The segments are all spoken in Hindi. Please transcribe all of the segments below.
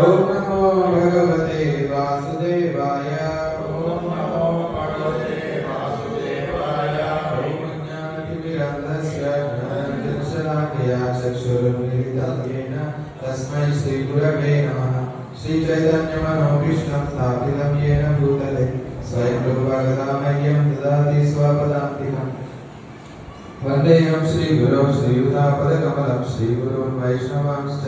ओम नमो भगवते वासुदेवाय। ओम नमो भगवते वासुदेवाय। ओम ज्ञानतिमिरन्धस्य ज्ञानञ्जनशलाकया चक्षुरुन्मीलितं येन तस्मै श्रीगुरवे नमः। श्रीचैतन्यमनोभीष्टं स्थापितं येन भूतले स्वयं रूपा कदा मह्यं ददाति स्वपदान्तिकम्। वन्देऽहं श्रीगुरौ श्रीयुतापदकमलं श्रीगुरून् वैष्णवांश्च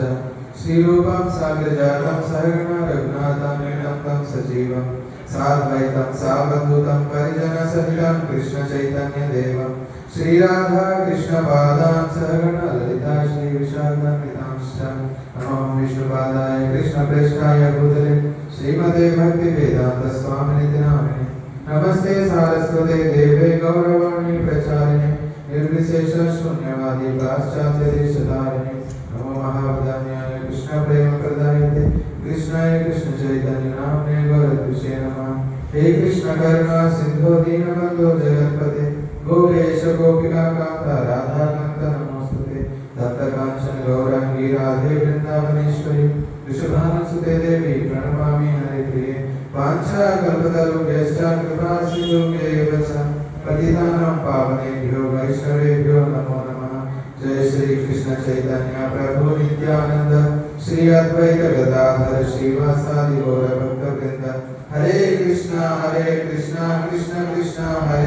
श्रीरूपं साग्रजातं सहगणा रघुनाथान्वितं तं सजीवं साद्वैतं सावधूतं परिजनसहितं कृष्णचैतन्यदेवं श्रीराधा कृष्णपादान् सहगणा ललिता श्रीविशाखान्वितांश्च नमो विष्णुपादाय कृष्णप्रेष्ठाय भूतले श्रीमते भक्तिवेदान्तस्वामिनिति नामिने। नमस्ते सारस्वते देवे गौरवाणी प्रचारिणे निर्विशेष शून्यवादी पाश्चात्यदेशधारिणे। नमो महावदान्याय कृष्ण प्रेम प्रदायते कृष्णाय कृष्ण चैतन्य नामने गौरद्विषे नमः। हे कृष्ण करुणा सिंधु दीनबंधो जगत्पते गोपेश गोपिका कांता राधा कांत नमोस्तुते। तप्त कांचन गौरांगी राधे वृंदावनेश्वरी वृषभानुसुते देवी प्रणमामि हरिप्रिये। वाञ्छा कल्पतरुभ्यश्च कृपा सिन्धुभ्यैव च पतितानां पावनेभ्यो वैष्णवेभ्यो नमो नमः। जय श्री कृष्ण चैतन्य प्रभु नित्यानंद श्री अद्वैत गदाधर श्रीवासादि गौर भक्तवृंद। हरे कृष्णा कृष्ण कृष्ण हरे